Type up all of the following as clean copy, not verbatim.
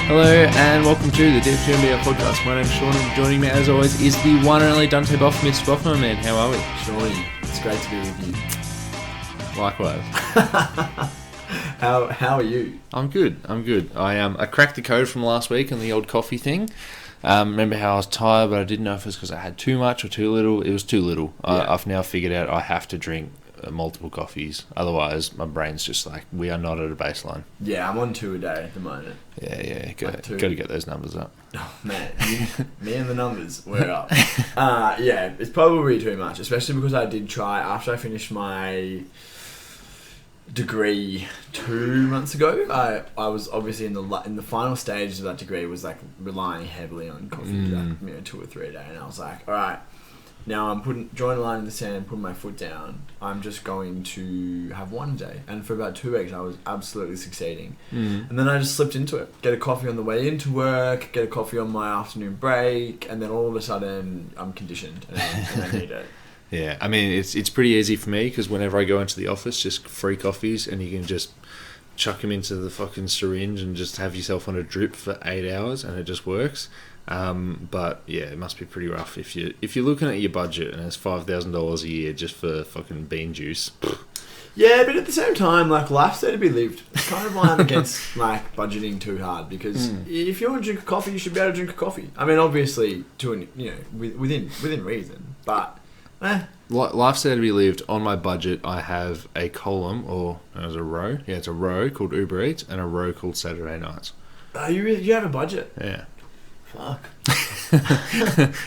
Hello and welcome to the Deep NBA podcast. My name's Sean and joining me as always is the one and only Dante Boffman. Mr. Boffman, man, how are we? Sean, it's great to be with you. Likewise. How are you? I'm good. I cracked the code from last week on the old coffee thing. Remember how I was tired, but I didn't know if it was because I had too much or too little. It was too little. Yeah. I've now figured out I have to drink multiple coffees. Otherwise, my brain's just like, we are not at a baseline. Yeah, I'm on 2 a day at the moment. Yeah. Got to get those numbers up. Oh, man. Me and the numbers, we're up. Yeah, it's probably too much, especially because I did try, after I finished my degree 2 months ago, I was obviously in the final stages of that degree, was like relying heavily on coffee, like 2 or 3 a day, and I was like, all right, now I'm drawing a line in the sand, putting my foot down. I'm just going to have 1 a day, and for about 2 weeks I was absolutely succeeding. And then I just slipped into it. Get a coffee on the way into work, get a coffee on my afternoon break, and then all of a sudden I'm conditioned and I need it. Yeah, I mean, it's pretty easy for me because whenever I go into the office, just free coffees and you can just chuck them into the fucking syringe and just have yourself on a drip for 8 hours and it just works. But yeah, it must be pretty rough if you're looking at your budget and it's $5,000 a year just for fucking bean juice. Yeah, but at the same time, like, life's there to be lived. It's kind of why I'm against like budgeting too hard, because if you want to drink a coffee, you should be able to drink a coffee. I mean, obviously within reason, but. Life's there to be lived. On my budget, I have a column, or as a row. Yeah, it's a row called Uber Eats and a row called Saturday Nights. You have a budget? Yeah. Fuck.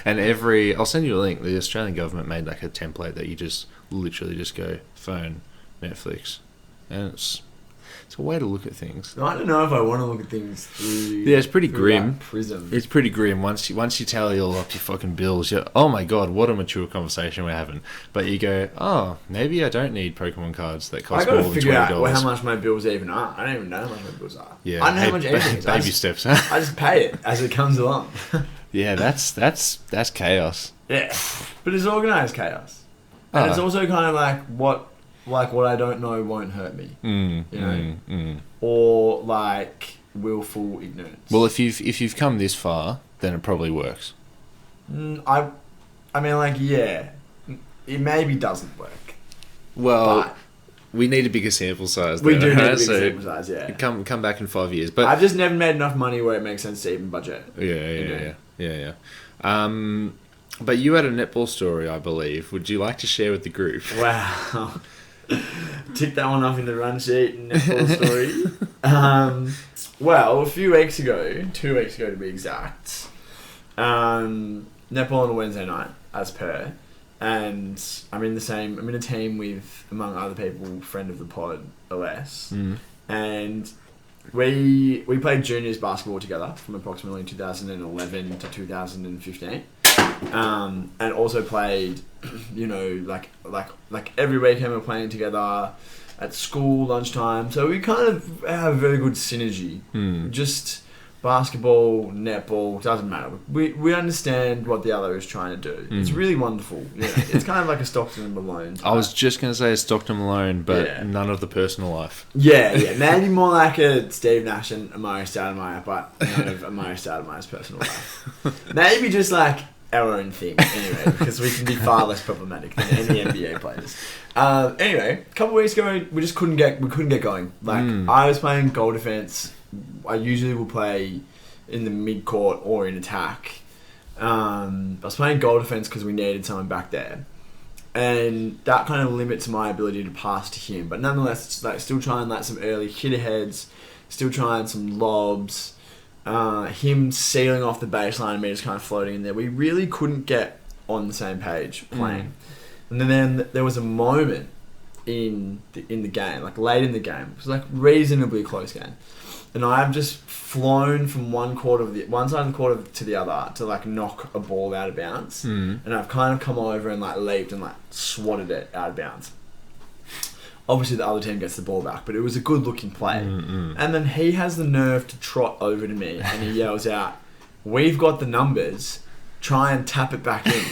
And I'll send you a link. The Australian government made like a template that you just literally just go phone, Netflix, and it's a way to look at things. I don't know if I want to look at things through. Yeah, it's pretty grim. Prism. It's pretty grim. Once you tally all up your fucking bills, you're, oh my god, what a mature conversation we're having. But you go, oh, maybe I don't need Pokemon cards that cost more than $20. I gotta figure out how much my bills even are. I don't even know how much my bills are. Yeah, I don't know how much anything is. Baby steps. I just pay it as it comes along. Yeah, that's chaos. Yeah, but it's organised chaos, and it's also kind of like what I don't know won't hurt me, or like willful ignorance. Well, if you've come this far, then it probably works. I mean, like, yeah, it maybe doesn't work. Well, but we need a bigger sample size. We do need a bigger sample size, yeah. Come back in 5 years, but I've just never made enough money where it makes sense to even budget. Yeah. But you had a netball story, I believe. Would you like to share with the group? Wow. Tick that one off in the run sheet. Netball story. Well, a few weeks ago, 2 weeks ago to be exact, netball on a Wednesday night, as per, and I'm in a team with, among other people, friend of the pod, Les, and we played juniors basketball together from approximately 2011 to 2015. And also played, like every weekend we're playing together at school, lunchtime. So we kind of have very good synergy. Just basketball, netball, doesn't matter. We understand what the other is trying to do. It's really wonderful. Yeah, it's kind of like a Stockton and Malone type. I was just going to say a Stockton Malone, but none of the personal life. Yeah. Maybe more like a Steve Nash and Amari Stoudemire, but none of Amari Stoudemire's personal life. Maybe just like our own thing, anyway, because we can be far less problematic than any NBA players. Anyway, a couple of weeks ago, we couldn't get going. Like, I was playing goal defense. I usually will play in the mid-court or in attack. I was playing goal defense because we needed someone back there. And that kind of limits my ability to pass to him. But nonetheless, like, still trying like some early hit-aheads, still trying some lobs, him sealing off the baseline and me just kind of floating in there. We really couldn't get on the same page playing. And then there was a moment in the game, like late in the game. It was like reasonably close game. And I've just flown from one side of the court to the other to like knock a ball out of bounds. And I've kind of come over and like leaped and like swatted it out of bounds. Obviously the other team gets the ball back, but it was a good looking play. And then he has the nerve to trot over to me and he yells out, "We've got the numbers. try and tap it back in.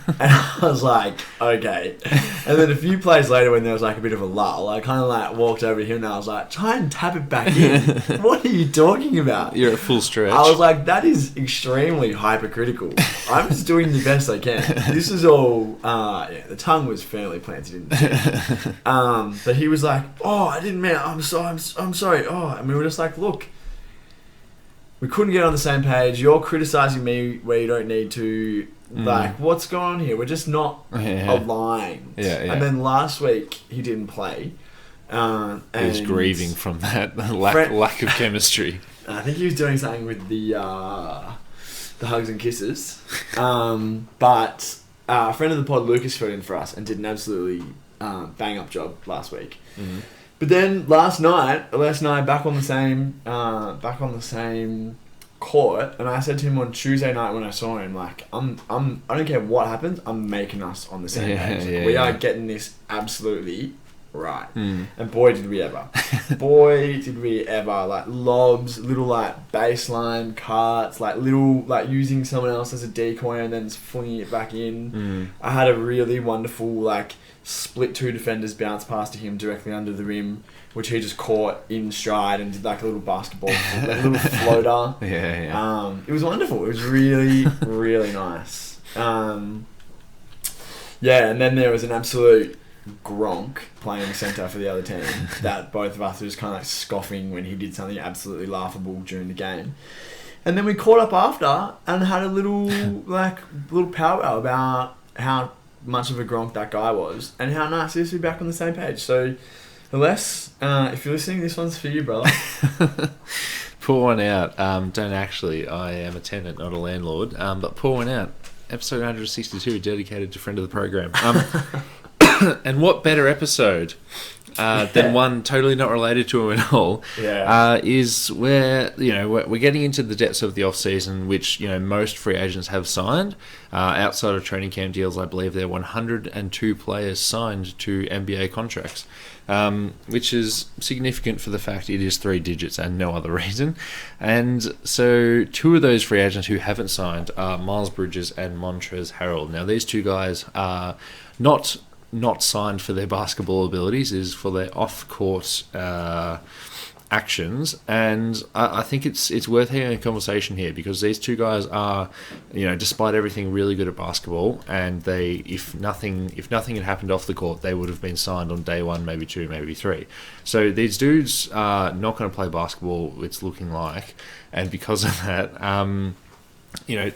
And I was like, okay. And then a few plays later, when there was like a bit of a lull, I kind of like walked over to him and I was like, try and tap it back in. What are you talking about? You're at full stretch. I was like, that is extremely hypercritical. I'm just doing the best I can. This is all, the tongue was firmly planted in the chin. But he was like, oh, I didn't mean it. I'm sorry. Oh, and we were just like, look, we couldn't get on the same page. You're criticizing me where you don't need to. Like, what's going on here? We're just not aligned. Yeah. And then last week, he didn't play. And he was grieving from that lack of chemistry. I think he was doing something with the hugs and kisses. But a friend of the pod, Lucas, filled in for us and did an absolutely bang-up job last week. Mm-hmm. But then last night, back on the same court, and I said to him on Tuesday night when I saw him, like, I don't care what happens, I'm making us on the same page. We are getting this absolutely right. And boy did we ever. Like lobs, little like baseline cuts, like little like using someone else as a decoy and then flinging it back in. I had a really wonderful like split two defenders bounce pass to him directly under the rim, which he just caught in stride and did like a little basketball, like a little floater. It was wonderful. It was really, really nice. And then there was an absolute Gronk playing centre for the other team that both of us were just kind of like scoffing when he did something absolutely laughable during the game. And then we caught up after and had a little powwow about how much of a Gronk that guy was and how nice it is to be back on the same page. So, Les, if you're listening, this one's for you, brother. Pour one out. Don't actually. I am a tenant, not a landlord. But pour one out. Episode 162, dedicated to friend of the program. And what better episode than one totally not related to him at all? Is where we're getting into the depths of the off season, which most free agents have signed. Outside of training camp deals, I believe there are 102 players signed to NBA contracts, which is significant for the fact it is 3 digits and no other reason. And so 2 of those free agents who haven't signed are Miles Bridges and Montrez Harrell. Now these 2 guys are not signed for their basketball abilities, is for their off-court actions, and I think it's worth having a conversation here because these 2 guys are, despite everything, really good at basketball, and they, if nothing had happened off the court, they would have been signed on day 1, maybe 2, maybe 3. So these dudes are not going to play basketball, it's looking like, and because of that,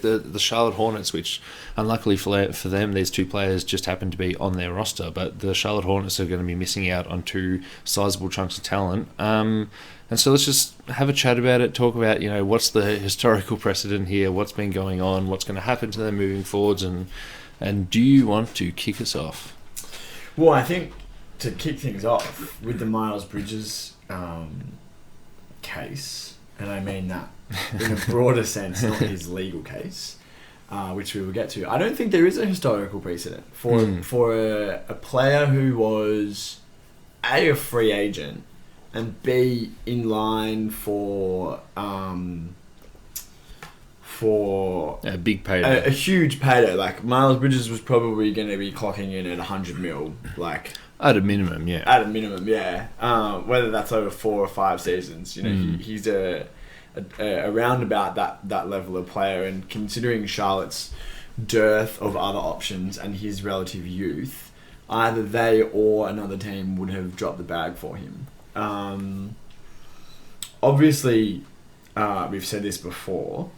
the Charlotte Hornets, which unluckily for them, these 2 players just happen to be on their roster, but the Charlotte Hornets are going to be missing out on 2 sizable chunks of talent. And so let's just have a chat about it, talk about, what's the historical precedent here, what's been going on, what's going to happen to them moving forwards, and do you want to kick us off? Well, I think to kick things off with the Miles Bridges case, and I mean that in a broader sense, not his legal case, which we will get to. I don't think there is a historical precedent for a player who was A, a free agent, and B, in line for a big payday, a huge payday. Like Miles Bridges was probably going to be clocking in at 100 mil, like at a minimum, yeah. Whether that's over 4 or 5 seasons, he's around about that level of player, and considering Charlotte's dearth of other options and his relative youth, either they or another team would have dropped the bag for him. Obviously, we've said this before,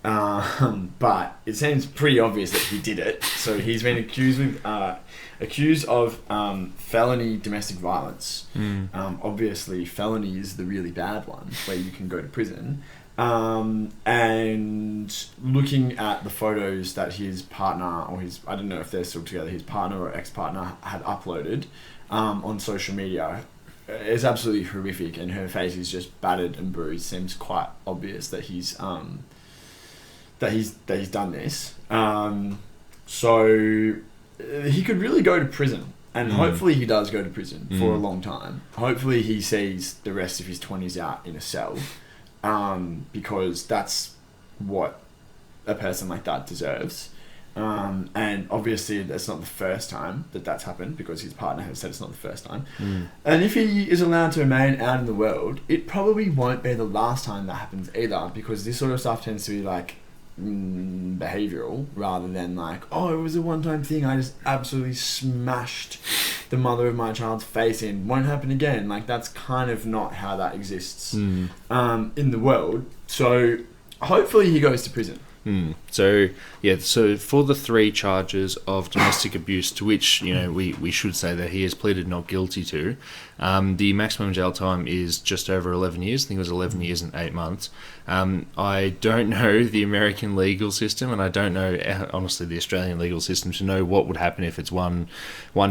but it seems pretty obvious that he did it. So he's been accused of felony domestic violence. Obviously, felony is the really bad one where you can go to prison. And looking at the photos that his partner, or I don't know if they're still together, his partner or ex-partner had uploaded on social media, is absolutely horrific, and her face is just battered and bruised. Seems quite obvious that he's done this. So he could really go to prison, and hopefully he does go to prison for a long time. Hopefully he sees the rest of his 20s out in a cell, because that's what a person like that deserves. And obviously that's not the first time that's happened, because his partner has said it's not the first time. And if he is allowed to remain out in the world, it probably won't be the last time that happens either, because this sort of stuff tends to be like behavioural rather than like, oh, it was a one-time thing, I just absolutely smashed the mother of my child's face in, won't happen again. Like, that's kind of not how that exists in the world. So hopefully he goes to prison. So for the 3 charges of domestic abuse, to which, you know, we should say that he has pleaded not guilty to, the maximum jail time is just over 11 years. I think it was 11 years and 8 months. I don't know the American legal system, and I don't know, honestly, the Australian legal system to know what would happen if it's one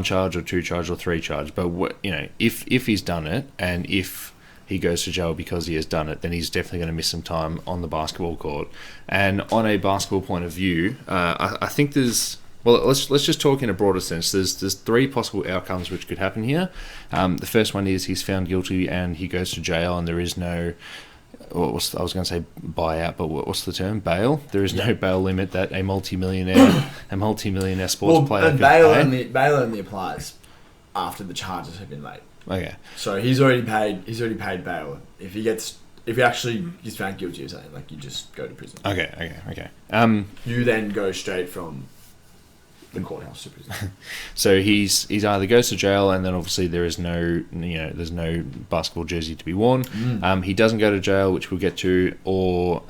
charge or 2 charge or 3 charge. But if he's done it, and if he goes to jail because he has done it, then he's definitely going to miss some time on the basketball court. And on a basketball point of view, I think there's... Well, let's just talk in a broader sense. There's 3 possible outcomes which could happen here. The first one is he's found guilty and he goes to jail, and there is no... I was going to say buyout, but what's the term? Bail? There is no bail limit that a multi-millionaire sports player could pay. Bail only applies after the charges have been laid. Okay. So he's already paid bail. If he actually is found guilty of something, like, you just go to prison. Okay. You then go straight from the courthouse to prison. So he's either goes to jail, and then obviously there's no basketball jersey to be worn. He doesn't go to jail, which we'll get to, or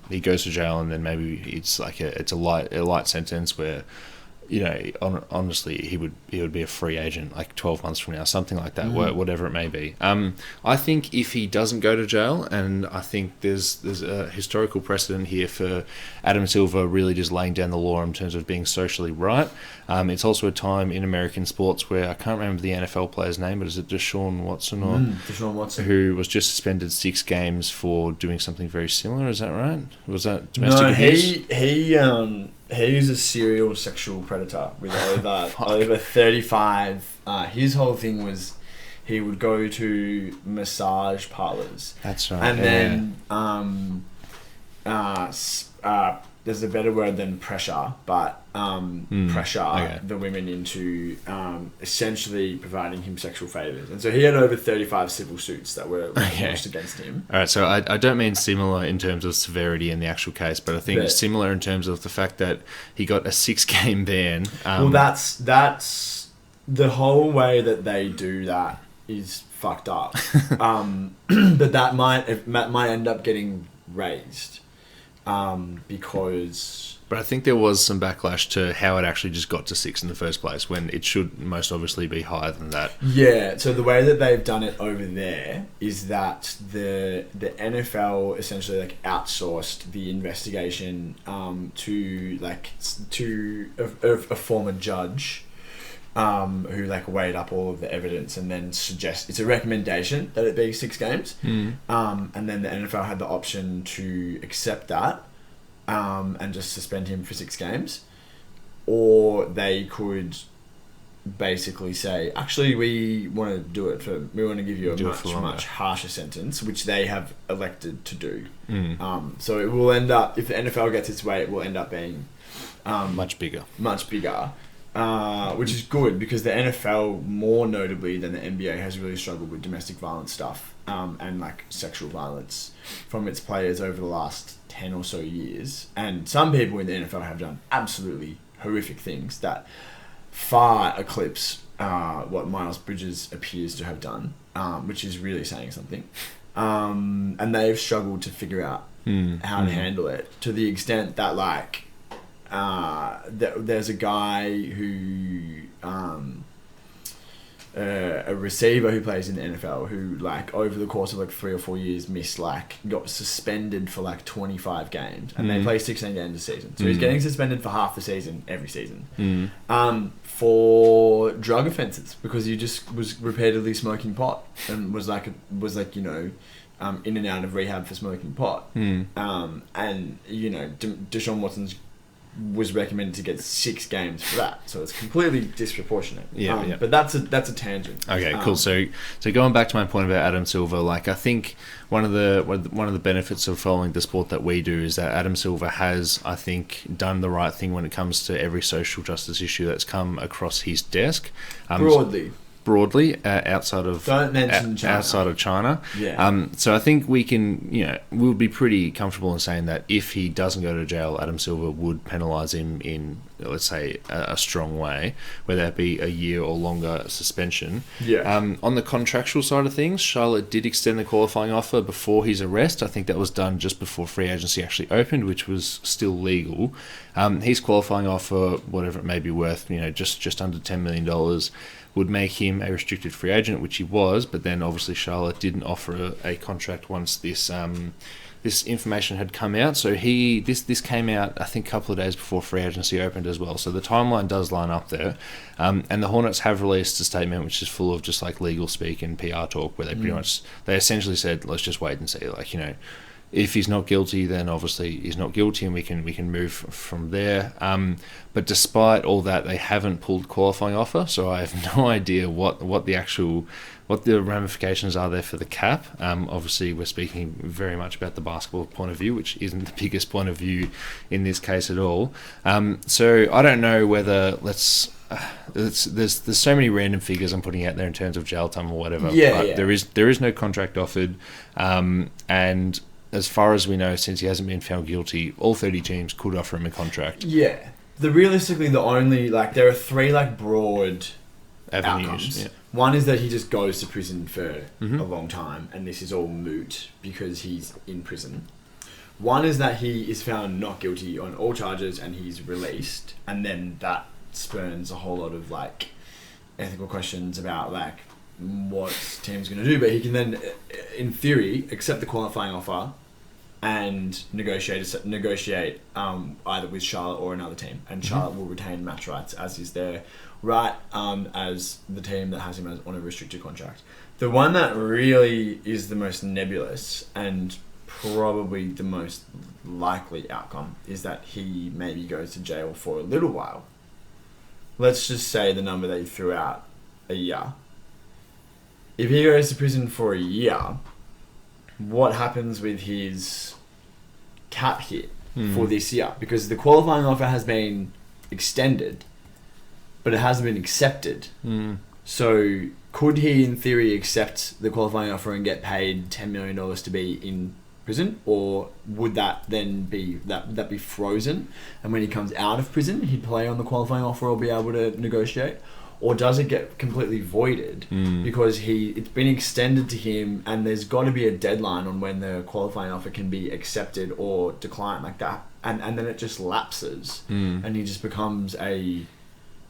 he goes to jail and then maybe it's like a light sentence where, you know, honestly, he would be a free agent like 12 months from now, something like that, whatever it may be. I think if he doesn't go to jail, and I think there's a historical precedent here for Adam Silver really just laying down the law in terms of being socially right. It's also a time in American sports where I can't remember the NFL player's name, but is it Deshaun Watson Deshaun Watson, who was just suspended 6 games for doing something very similar? Is that right? Was that domestic abuse? He's a serial sexual predator with over 35. His whole thing was he would go to massage parlors. That's right. And then there's a better word than pressure, but pressure the women into essentially providing him sexual favours. And so he had over 35 civil suits that were launched against him. All right, so I don't mean similar in terms of severity in the actual case, but I think it's similar in terms of the fact that he got a 6-game ban. Well, that's the whole way that they do that is fucked up. But that might end up getting raised. Because... But I think there was some backlash to how it actually just got to 6 in the first place, when it should most obviously be higher than that. Yeah, so the way that they've done it over there is that the NFL essentially like outsourced the investigation to a former judge who like weighed up all of the evidence and then suggest it's a recommendation that it be 6 games. And then the NFL had the option to accept that and just suspend him for 6 games, or they could basically say, actually, we want to give you a much harsher sentence, which they have elected to do. So it will end up, if the NFL gets its way, it will end up being much bigger. Which is good, because the NFL, more notably than the NBA, has really struggled with domestic violence stuff and like sexual violence from its players over the last 10 or so years. And some people in the NFL have done absolutely horrific things that far eclipse what Miles Bridges appears to have done, which is really saying something. And they've struggled to figure out how to handle it, to the extent that like there's a guy who a receiver who plays in the NFL who like over the course of like 3 or 4 years got suspended for like 25 games, and they play 16 games a season, so he's getting suspended for half the season every season for drug offences, because he just was repeatedly smoking pot and was in and out of rehab for smoking pot. And you know, Deshaun Watson's was recommended to get 6 games for that. So it's completely disproportionate. Yeah. But that's a tangent. Okay, cool. So going back to my point about Adam Silver, like I think one of the benefits of following the sport that we do is that Adam Silver has, I think, done the right thing when it comes to every social justice issue that's come across his desk. Broadly, outside of China. Yeah. So I think we'll be pretty comfortable in saying that if he doesn't go to jail, Adam Silver would penalise him in, let's say, a strong way, whether that be a year or longer suspension. Yeah. On the contractual side of things, Charlotte did extend the qualifying offer before his arrest. I think that was done just before free agency actually opened, which was still legal. His qualifying offer, whatever it may be worth, just under $10 million, would make him a restricted free agent, which he was, but then obviously Charlotte didn't offer a contract once this information had come out. So this came out, I think, a couple of days before free agency opened as well. So the timeline does line up there. And the Hornets have released a statement which is full of just like legal speak and PR talk, where they essentially said, let's just wait and see. If he's not guilty, then obviously he's not guilty, and we can move from there. But despite all that, they haven't pulled qualifying offer, so I have no idea what the ramifications are there for the cap. Obviously, we're speaking very much about the basketball point of view, which isn't the biggest point of view in this case at all. So I don't know whether there's so many random figures I'm putting out there in terms of jail time or whatever. But there is no contract offered, and as far as we know, since he hasn't been found guilty, all 30 teams could offer him a contract. Yeah. Realistically, there are 3 broad avenues. Outcomes. Yeah. One is that he just goes to prison for a long time, and this is all moot because he's in prison. One is that he is found not guilty on all charges and he's released, and then that spurns a whole lot of ethical questions about what team's going to do. But he can then, in theory, accept the qualifying offer and negotiate either with Charlotte or another team, and Charlotte will retain match rights, as is their right as the team that has him on a restricted contract. The one that really is the most nebulous and probably the most likely outcome is that he maybe goes to jail for a little while. Let's just say the number that you threw out, a year. If he goes to prison for a year, what happens with his cap hit for this year? Because the qualifying offer has been extended, but it hasn't been accepted. So could he, in theory, accept the qualifying offer and get paid $10 million to be in prison? Or would that then be that be frozen, and when he comes out of prison, he'd play on the qualifying offer or be able to negotiate? Or does it get completely voided because it's been extended to him, and there's got to be a deadline on when the qualifying offer can be accepted or declined like that, and then it just lapses and he just becomes a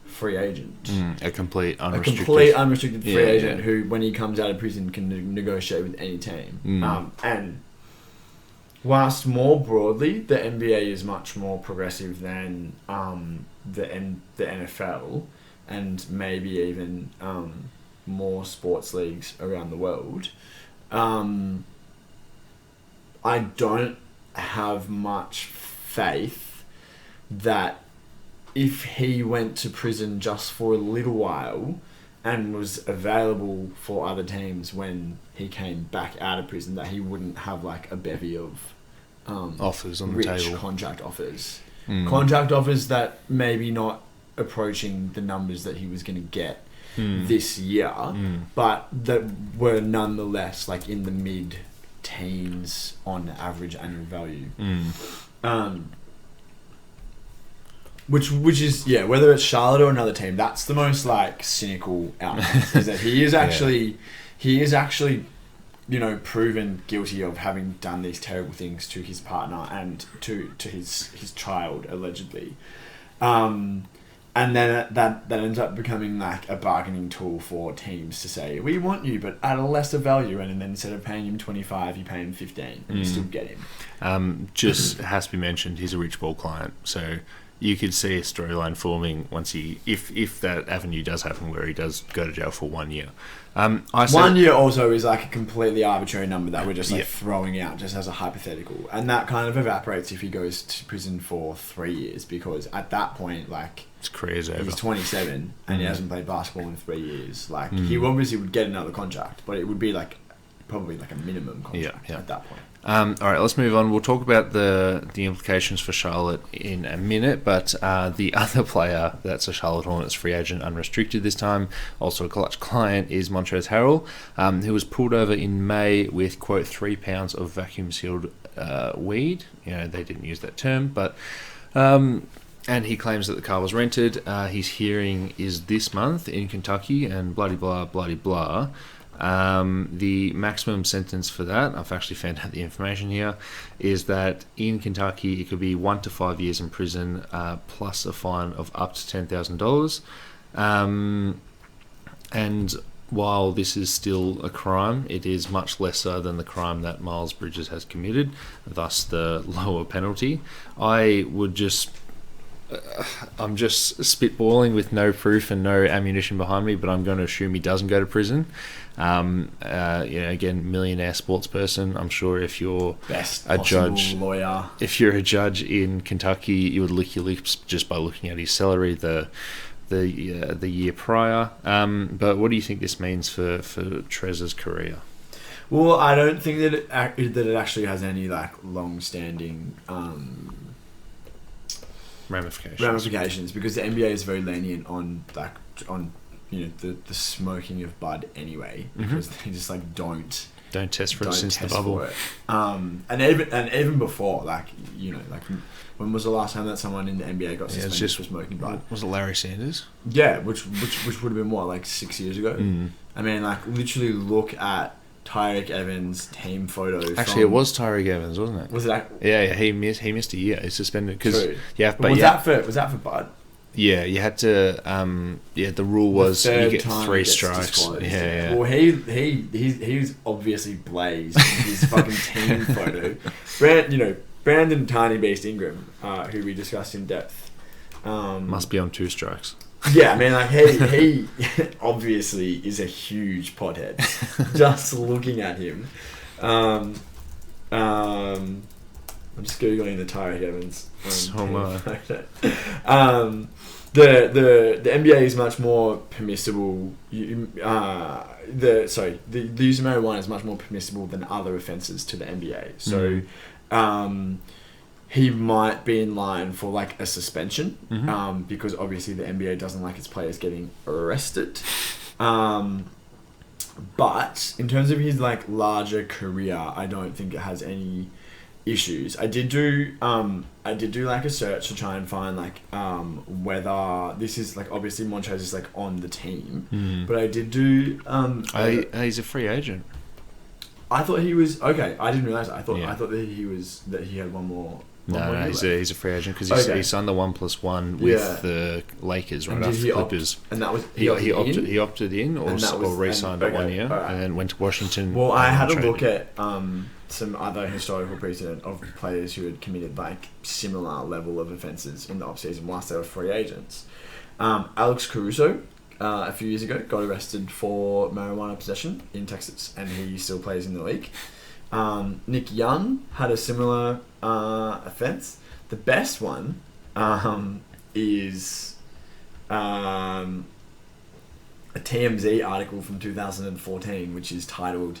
free agent, a complete unrestricted free agent who, when he comes out of prison, can negotiate with any team. And whilst more broadly, the NBA is much more progressive than the NFL. And maybe even more sports leagues around the world. I don't have much faith that if he went to prison just for a little while and was available for other teams when he came back out of prison, that he wouldn't have a bevy of offers on the rich table. Contract offers that maybe not approaching the numbers that he was going to get this year, but that were nonetheless in the mid-teens on average annual value. Which is whether it's Charlotte or another team, that's the most cynical outcome is that he is actually proven guilty of having done these terrible things to his partner and to his child, allegedly. And then that ends up becoming a bargaining tool for teams to say, we want you, but at a lesser value. And then instead of paying him 25, you pay him 15, and you still get him. Just has to be mentioned, he's a rich ball client. So you could see a storyline forming once if that avenue does happen where he does go to jail for 1 year. 1 year also is like a completely arbitrary number that we're just like throwing out just as a hypothetical, and that kind of evaporates if he goes to prison for 3 years, because at that point, like, his career's over. He's 27 and he hasn't played basketball in 3 years. Like, he obviously would get another contract, but it would be like probably like a minimum contract at that point. All right, let's move on. We'll talk about the implications for Charlotte in a minute, but the other player that's a Charlotte Hornets free agent, unrestricted this time, also a clutch client, is Montrez Harrell, who was pulled over in May with, quote, 3 pounds of vacuum-sealed weed. You know, they didn't use that term, but... and he claims that the car was rented. His hearing is this month in Kentucky, and bloody blah. The maximum sentence for that, I've actually found out the information here, is that in Kentucky it could be 1 to 5 years in prison, plus a fine of up to $10,000. And while this is still a crime, it is much lesser than the crime that Miles Bridges has committed, thus the lower penalty. I'm just spitballing with no proof and no ammunition behind me, but I'm going to assume he doesn't go to prison. Again, millionaire sports person. I'm sure if you're a judge, lawyer, if you're a judge in Kentucky, you would lick your lips just by looking at his salary the year prior. But what do you think this means for Trez's career? Well, I don't think that it actually has any like long-standing ramifications, because the NBA is very lenient on the smoking of bud anyway, because they just like don't test for it since the bubble. And even before, like, you know, like, when was the last time that someone in the NBA got suspended for smoking bud? Was it Larry Sanders? Yeah, which would have been what, like 6 years ago. I mean, like, literally look at Tyreek Evans' team photo. Actually, it was Tyreek Evans, wasn't it? Was it? Yeah, he missed a year. He's suspended because was that for bud? Yeah, you had to. The rule was you get 3 strikes. Yeah. Well, he's obviously blazed in his fucking team photo. Brandon Tiny Beast Ingram, who we discussed in depth, must be on 2 strikes. Yeah, I mean, like, he obviously is a huge pothead. Just looking at him. I'm just googling the Tyreek Evans. The NBA is much more permissible. The use of marijuana is much more permissible than other offences to the NBA. So, he might be in line for like a suspension, because obviously the NBA doesn't like its players getting arrested. But in terms of his like larger career, I don't think it has any issues. I did do like a search to try and find like whether this is like, obviously Montrez is like on the team, but I did do he's a free agent. I thought he was okay. I didn't realize that. I thought that he had one more. No, he's a free agent because he signed the 1+1 with the Lakers right after the Clippers. And that was he opted in or re-signed at 1 year and then went to Washington. Well, I had a look at some other historical precedent of players who had committed like similar level of offences in the offseason whilst they were free agents. Alex Caruso, a few years ago, got arrested for marijuana possession in Texas, and he still plays in the league. Nick Young had a similar offence. The best one is a TMZ article from 2014, which is titled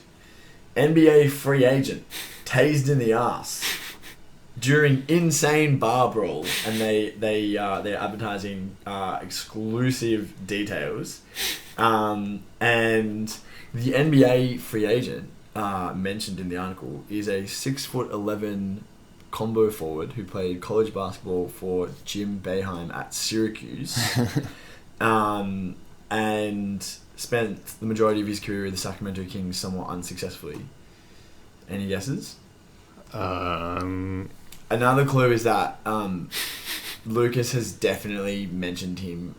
"NBA Free Agent Tased in the Ass During Insane Bar Brawl," and they're advertising exclusive details. And the NBA free agent mentioned in the article is a 6'11" combo forward who played college basketball for Jim Boeheim at Syracuse, and spent the majority of his career with the Sacramento Kings somewhat unsuccessfully. Any guesses? Another clue is that Lucas has definitely mentioned him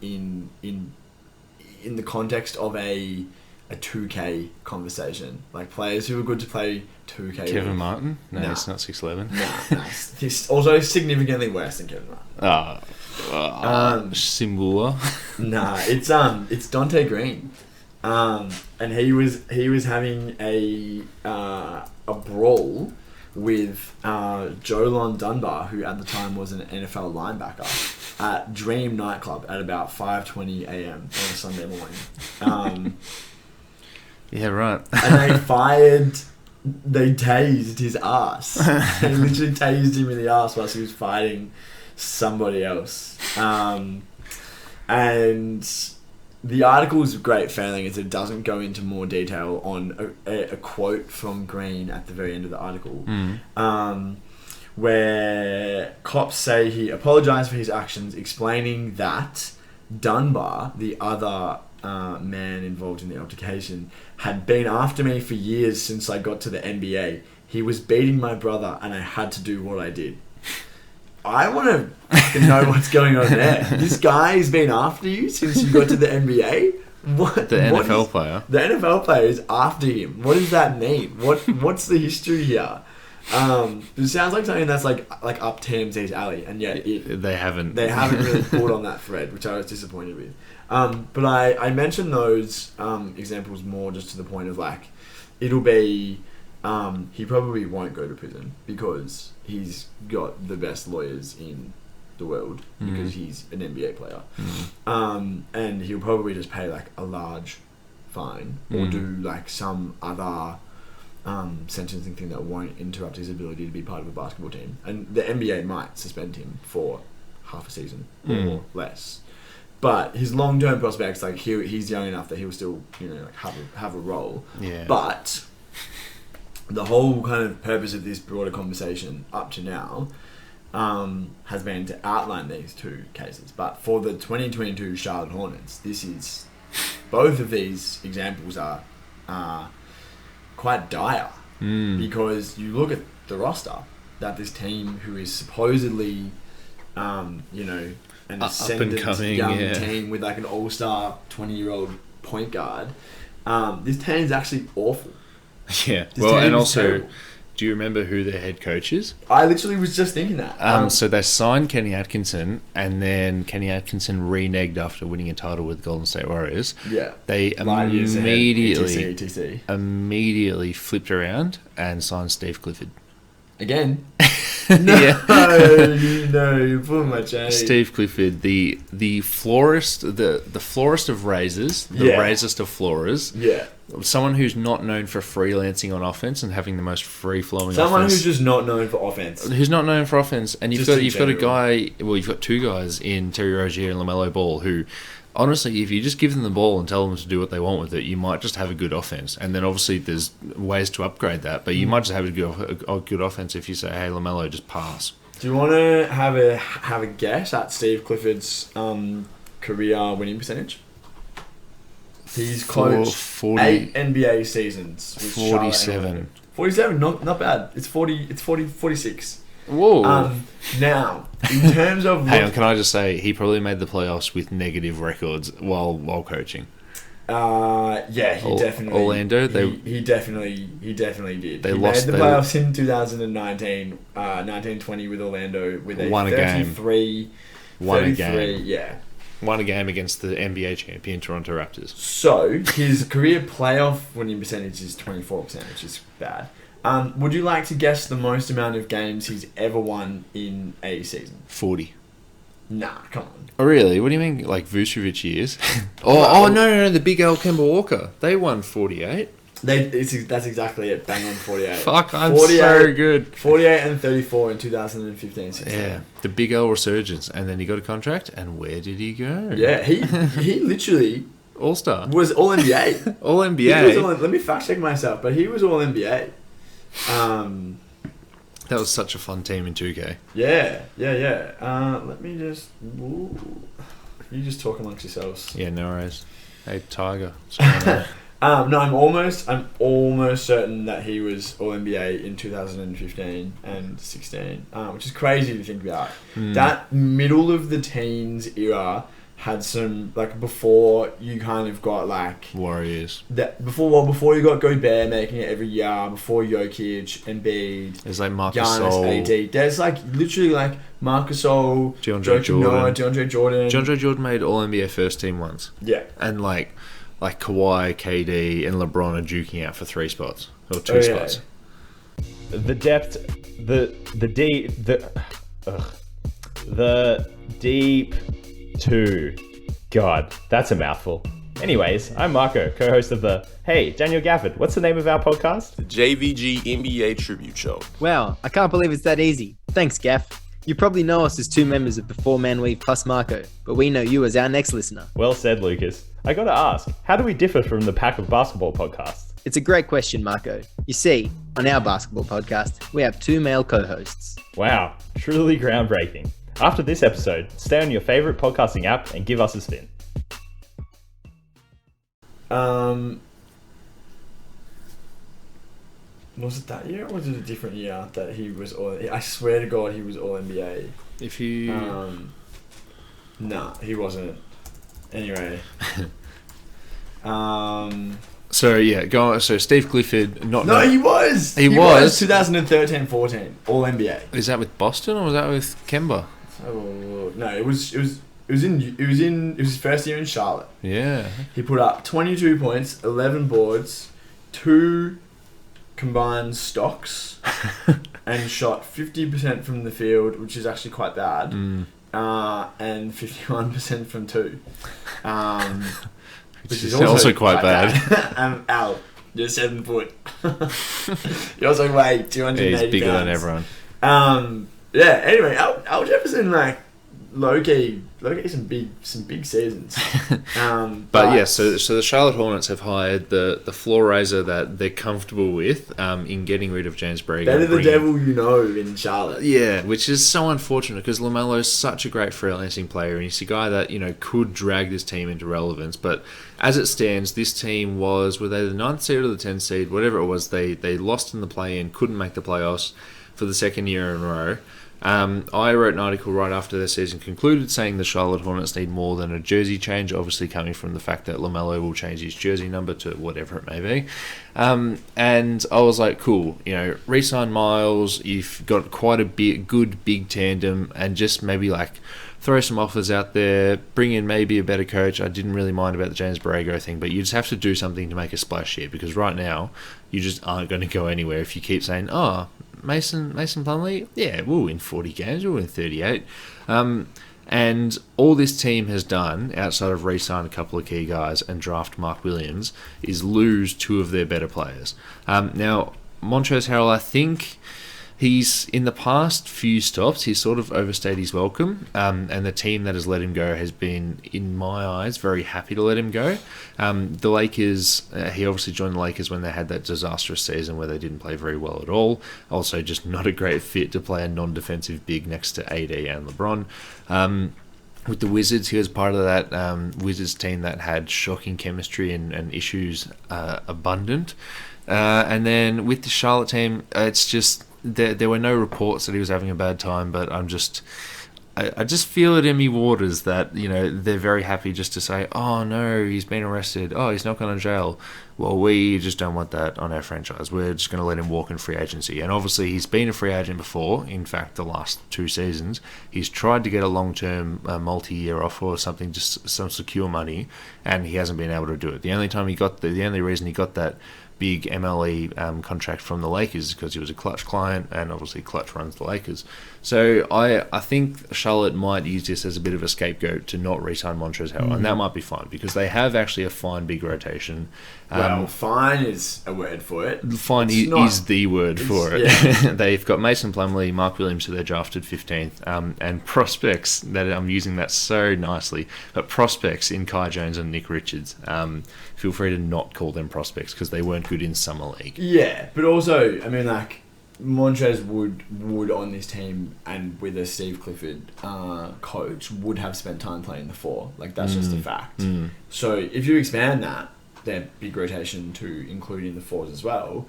in the context of a a 2K conversation, like players who are good to play 2K. Kevin Martin? No, Nah. he's not 6'11". Nah. He's also significantly worse than Kevin Martin. Simbula. Nah, it's Dante Green, and he was having a brawl with Jolon Dunbar, who at the time was an NFL linebacker, at Dream nightclub at about 5:20 a.m. on a Sunday morning. Yeah, right. And they tased his ass. They literally tased him in the ass whilst he was fighting somebody else. And the article is great failing as it doesn't go into more detail on a quote from Green at the very end of the article, where cops say he apologised for his actions, explaining that Dunbar, the other man involved in the altercation, had been after me for years since I got to the NBA. He was beating my brother and I had to do what I did. I want to know what's going on there. This guy's been after you since you got to the NBA? What? The NFL player. The NFL player is after him. What does that mean? What's the history here? It sounds like something that's like up TMZ's alley, and yet they haven't really pulled on that thread, which I was disappointed with. But I mentioned those examples more just to the point of like, it'll be he probably won't go to prison because he's got the best lawyers in the world because he's an NBA player, and he'll probably just pay like a large fine or do like some other sentencing thing that won't interrupt his ability to be part of a basketball team, and the NBA might suspend him for half a season or less. But his long-term prospects, like he's young enough that he'll still, like have a role. Yeah. But the whole kind of purpose of this broader conversation up to now has been to outline these two cases. But for the 2022 Charlotte Hornets, both of these examples are quite dire because you look at the roster that this team, who is supposedly, an ascendant young team with like an all-star 20-year-old point guard, this team is actually awful. Yeah. Well, and also, terrible. Do you remember who their head coach is? I literally was just thinking that. So they signed Kenny Atkinson, and then Kenny Atkinson reneged after winning a title with Golden State Warriors. Yeah. They immediately flipped around and signed Steve Clifford. Again? No, you're pulling my chain. Steve Clifford, the florist, the florist of razors, the razorist of florers. Yeah. Someone who's not known for freelancing on offense and having the most free-flowing Someone offense. who's just not known for offense. Who's not known for offense. And you've got a guy, you've got two guys in Terry Rozier and LaMelo Ball who, honestly, if you just give them the ball and tell them to do what they want with it, you might just have a good offense. And then obviously there's ways to upgrade that, but you might just have a good offense if you say, hey, LaMelo, just pass. Do you want to have a guess at Steve Clifford's career winning percentage? He's coached 8 NBA seasons with 47. 47, not bad. It's 46. Whoa. Now, in terms of... Hang on, can I just say, he probably made the playoffs with negative records while coaching. Yeah, he definitely... Orlando? He definitely did. They made the playoffs in 2019, 19-20 with Orlando with a 33... Won a game. Yeah. Won a game against the NBA champion Toronto Raptors. So, his career playoff winning percentage is 24%, which is bad. Would you like to guess the most amount of games he's ever won in a season? 40. Nah, come on. Oh, really? What do you mean, like Vucevic years? No, the Big Al Kemba Walker. They won 48. That's exactly it. Bang on 48. Fuck, I'm so good. 48 and 34 in 2015-16. Yeah, the Big L resurgence. And then he got a contract, and where did he go? Yeah, he literally... All-star. Was All-NBA. All-NBA. Let me fact-check myself, but he was All-NBA. That was such a fun team in 2K. Yeah. Let me just... Ooh. You just talk amongst yourselves. Yeah, no worries. Hey, Tiger. No, I'm almost certain that he was All-NBA in 2015 and 16, which is crazy to think about. That middle of the teens era had some, like, before you kind of got, like... Warriors. Before you got Gobert making it every year, before Jokic, Embiid... There's, like, Marcus Giannis, Gasol. AD. There's, like, literally, like, Marcus Gasol, DeAndre Jordan. Noah, DeAndre Jordan. DeAndre Jordan made All-NBA first team once. Yeah. And, like Kawhi, KD, and LeBron are duking out for 3 spots. Or 2 spots. The depth... The deep 2. God, that's a mouthful. Anyways, I'm Marco, co-host of the Hey, Daniel Gafford, what's the name of our podcast? The JVG NBA Tribute Show. Wow, I can't believe it's that easy. Thanks, Gaff. You probably know us as 2 members of the 4-Man Weave plus Marco, but we know you as our next listener. Well said, Lucas. I gotta ask, how do we differ from the Pack of Basketball podcasts? It's a great question, Marco. You see, on our basketball podcast, we have 2 male co-hosts. Wow, truly groundbreaking. After this episode, stay on your favourite podcasting app and give us a spin. Was it that year or was it a different year that he was all... I swear to God he was all NBA. If you... Nah, he wasn't. Anyway. So, yeah, go on. So, Steve Clifford... No, he was! He was? 2013-14, all NBA. Is that with Boston or was that with Kemba? Oh, no, it was his first year in Charlotte. Yeah. He put up 22 points, 11 boards, 2 combined stocks, and shot 50% from the field, which is actually quite bad, and 51% from 2. Which is also quite bad. Al, you're 7 foot. You also weigh 280 Yeah, he's bigger pounds. than everyone. Yeah, anyway, Al Jefferson, like, low-key some big seasons. But yeah, so the Charlotte Hornets have hired the floor raiser that they're comfortable with in getting rid of James Brager. Better the devil you know in Charlotte. Yeah, which is so unfortunate because LaMelo is such a great freelancing player and he's a guy that, you know, could drag this team into relevance. But as it stands, this team were they the 9th seed or the 10th seed, whatever it was, they lost in the play-in, couldn't make the playoffs for the 2nd year in a row. I wrote an article right after their season concluded saying the Charlotte Hornets need more than a jersey change, obviously coming from the fact that LaMelo will change his jersey number to whatever it may be. And I was like, cool, you know, re-sign Miles, you've got quite a good big tandem, and just maybe like throw some offers out there, bring in maybe a better coach. I didn't really mind about the James Borrego thing, but you just have to do something to make a splash here because right now you just aren't going to go anywhere if you keep saying, oh, Mason Plumlee, yeah, we'll win 40 games, we'll win 38. And all this team has done, outside of re-sign a couple of key guys and draft Mark Williams, is lose 2 of their better players. Now, Montrez Harrell, I think he's, in the past few stops, he's sort of overstayed his welcome, and the team that has let him go has been, in my eyes, very happy to let him go. The Lakers, he obviously joined the Lakers when they had that disastrous season where they didn't play very well at all. Also, just not a great fit to play a non-defensive big next to AD and LeBron. With the Wizards, he was part of that Wizards team that had shocking chemistry and issues abundant. And then with the Charlotte team, it's just... There were no reports that he was having a bad time, but I just feel at Emmy Waters that, you know, they're very happy just to say, oh no, he's been arrested, oh, he's not going to jail. Well, we just don't want that on our franchise. We're just going to let him walk in free agency. And obviously he's been a free agent before. In fact, the last 2 seasons, he's tried to get a long-term multi-year offer or something, just some secure money, and he hasn't been able to do it. The only reason he got that big MLE contract from the Lakers because he was a Clutch client, and obviously Clutch runs the Lakers. So I think Charlotte might use this as a bit of a scapegoat to not re-sign Montrez Harrell, and that might be fine because they have actually a fine big rotation. Well, fine is a word for it. Fine is the word for it. Yeah. They've got Mason Plumlee, Mark Williams, who they drafted 15th, and prospects that I'm using that so nicely, but prospects in Kai Jones and Nick Richards. Feel free to not call them prospects because they weren't good in summer league. Yeah, but also, I mean, like, Montrez would on this team and with a Steve Clifford coach would have spent time playing the 4. Like, that's just a fact. So if you expand that, their big rotation to including the 4s as well,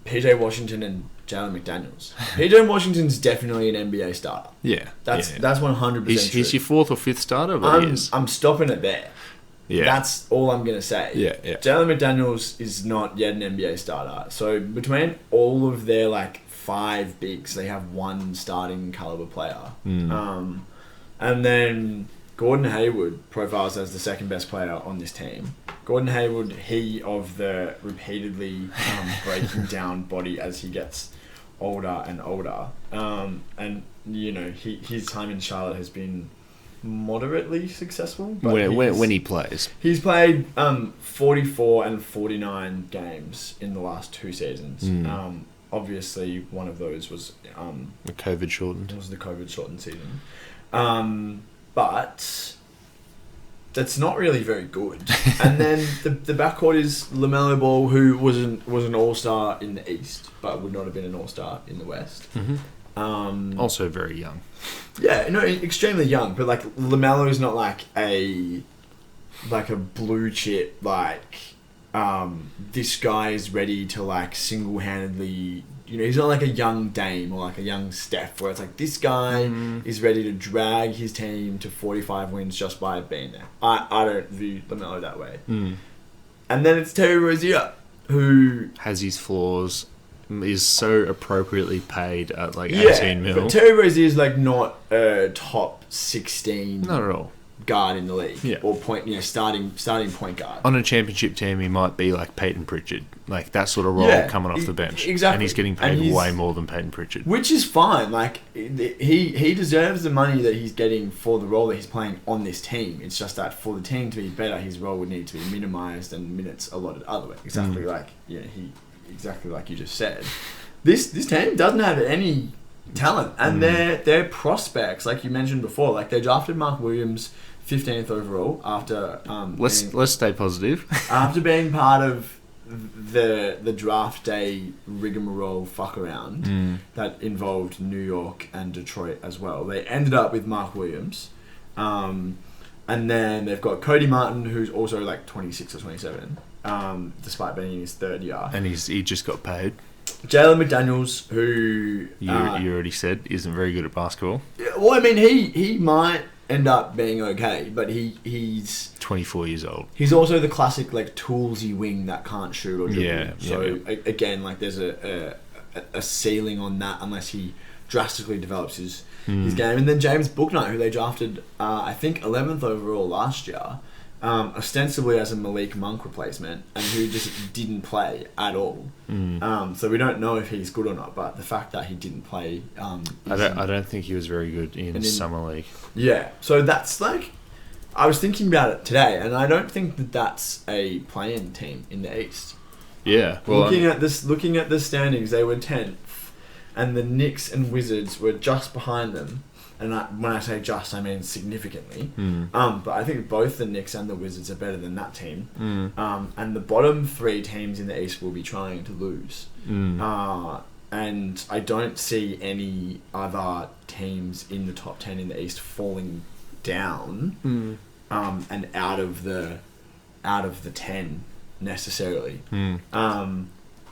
PJ Washington and Jalen McDaniels. PJ Washington's definitely an NBA starter. Yeah. That's 100% true. He's your 4th or 5th starter, but he is. I'm stopping it there. Yeah. That's all I'm going to say. Yeah. Jalen McDaniels is not yet an NBA starter. So between all of their 5 bigs, they have one starting caliber player. And then Gordon Hayward profiles as the second best player on this team. Gordon Hayward, he of the repeatedly breaking down body as he gets older and older. And, his time in Charlotte has been moderately successful. But when he plays. He's played 44 and 49 games in the last 2 seasons. Obviously, one of those was... the COVID shortened. It was the COVID shortened season. But that's not really very good. And then the backcourt is LaMelo Ball, who was an all-star in the East, but would not have been an all-star in the West. Also very young. Yeah, no, extremely young. But LaMelo is not a blue chip this guy is ready to single-handedly. He's not a young Dame or a young Steph, where it's this guy is ready to drag his team to 45 wins just by being there. I don't view LaMelo that way. And then it's Terry Rozier, who has his flaws, is so appropriately paid at 18 mil. But Terry Rozier is not a top 16 not at all guard in the league, or starting point guard on a championship team. He might be like Peyton Pritchard, that sort of role coming off the bench. Exactly, and he's getting paid way more than Peyton Pritchard, which is fine. He deserves the money that he's getting for the role that he's playing on this team. It's just that for the team to be better, his role would need to be minimized and minutes allotted other way. Exactly exactly like you just said. This team doesn't have any talent, and their prospects, like you mentioned before, they drafted Mark Williams 15th overall after let's stay positive. After being part of the draft day rigmarole fuck around that involved New York and Detroit as well. They ended up with Mark Williams, and then they've got Cody Martin, who's also 26 or 27, despite being in his 3rd year, and he just got paid. Jalen McDaniels, who you already said isn't very good at basketball. Well, I mean, he might end up being okay, but he's 24 years old. He's also the classic toolsy wing that can't shoot or dribble. Yeah. Again, there's a ceiling on that unless he drastically develops his game. And then James Bouknight, who they drafted I think 11th overall last year, ostensibly as a Malik Monk replacement, and who just didn't play at all. So we don't know if he's good or not, but the fact that he didn't play... I don't think he was very good in Summer League. Yeah, so that's I was thinking about it today, and I don't think that that's a play-in team in the East. Yeah. Well, looking at the standings, they were 10th, and the Knicks and Wizards were just behind them. And when I say just, I mean significantly. But I think both the Knicks and the Wizards are better than that team. And the bottom 3 teams in the East will be trying to lose. And I don't see any other teams in the top 10 in the East falling down and out of the 10 necessarily.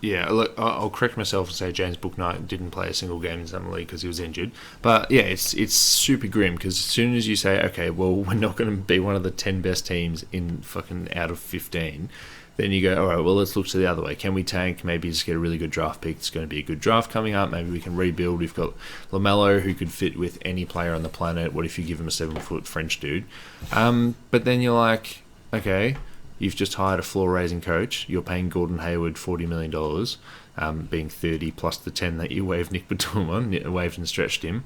Yeah, look, I'll correct myself and say James Bouknight didn't play a single game in Summer League because he was injured. But yeah, it's super grim because as soon as you say, okay, well, we're not going to be one of the 10 best teams in fucking out of 15, then you go, all right, well, let's look to the other way. Can we tank? Maybe just get a really good draft pick. It's going to be a good draft coming up. Maybe we can rebuild. We've got LaMelo, who could fit with any player on the planet. What if you give him a 7-foot French dude? But then you're like, okay, you've just hired a floor-raising coach. You're paying Gordon Hayward $40 million, being 30 plus the 10 that you waived Nick Batum on, waived and stretched him.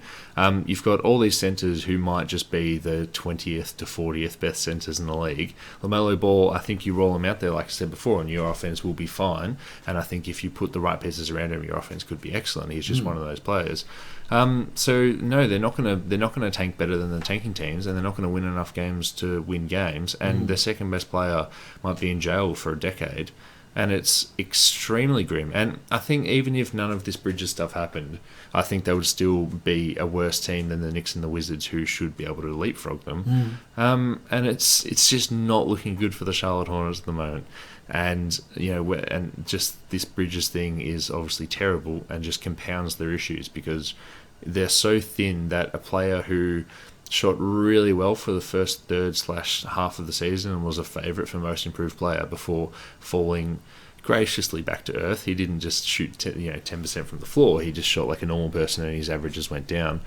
You've got all these centres who might just be the 20th to 40th best centres in the league. LaMelo Ball, I think you roll him out there, like I said before, and your offense will be fine. And I think if you put the right pieces around him, your offense could be excellent. He's just one of those players. So no, they're not gonna tank better than the tanking teams, and they're not gonna win enough games to win games. And their second best player might be in jail for a decade. And it's extremely grim. And I think even if none of this Bridges stuff happened, I think they would still be a worse team than the Knicks and the Wizards, who should be able to leapfrog them. And it's just not looking good for the Charlotte Hornets at the moment. And and just this Bridges thing is obviously terrible and just compounds their issues, because they're so thin that a player who shot really well for the first third/half of the season and was a favourite for most improved player before falling graciously back to earth. He didn't just shoot 10% from the floor. He just shot like a normal person, and his averages went down.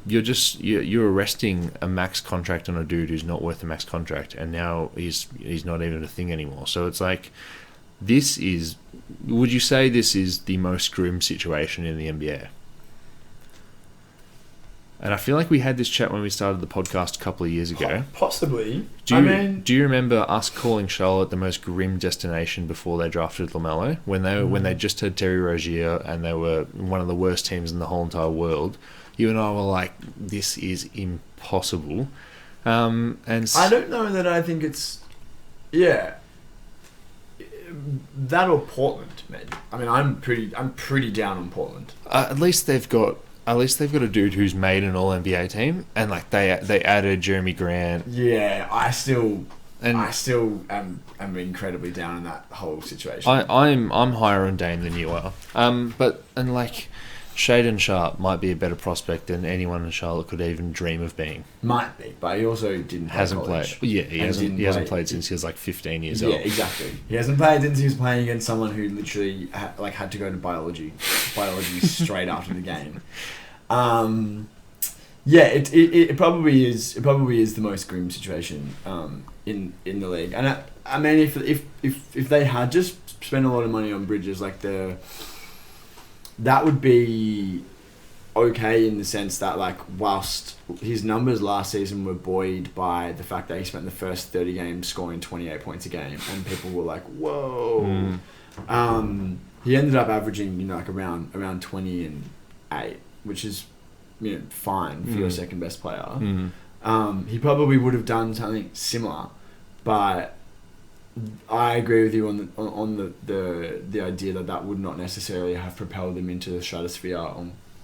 You're arresting a max contract on a dude who's not worth a max contract, and now he's not even a thing anymore. So it's like, would you say this is the most grim situation in the NBA? And I feel like we had this chat when we started the podcast a couple of years ago. Possibly. Do you remember us calling Charlotte the most grim destination before they drafted LaMelo? When they just had Terry Rozier and they were one of the worst teams in the whole entire world, you and I were like, this is impossible. And I don't know that I think it's... Yeah. That or Portland, maybe. I mean, I'm pretty down on Portland. At least they've got a dude who's made an All-NBA team, and like they added Jeremy Grant. Yeah, I still am incredibly down in that whole situation. I'm higher on Dame than you are. But Shaedon Sharpe might be a better prospect than anyone in Charlotte could even dream of being. Might be, but he also didn't play hasn't college. played. Yeah, he hasn't played since he was like 15 years old. Yeah, exactly. He hasn't played since he was playing against someone who literally had to go to biology straight after the game. Yeah, it probably is the most grim situation in the league. And I mean, if they had just spent a lot of money on Bridges, that would be okay in the sense that, like, whilst his numbers last season were buoyed by the fact that he spent the first 30 games scoring 28 points a game, and people were like, whoa. He ended up averaging, around 20 and 8, which is, fine for your second best player. He probably would have done something similar, but I agree with you on the idea that would not necessarily have propelled him into the stratosphere,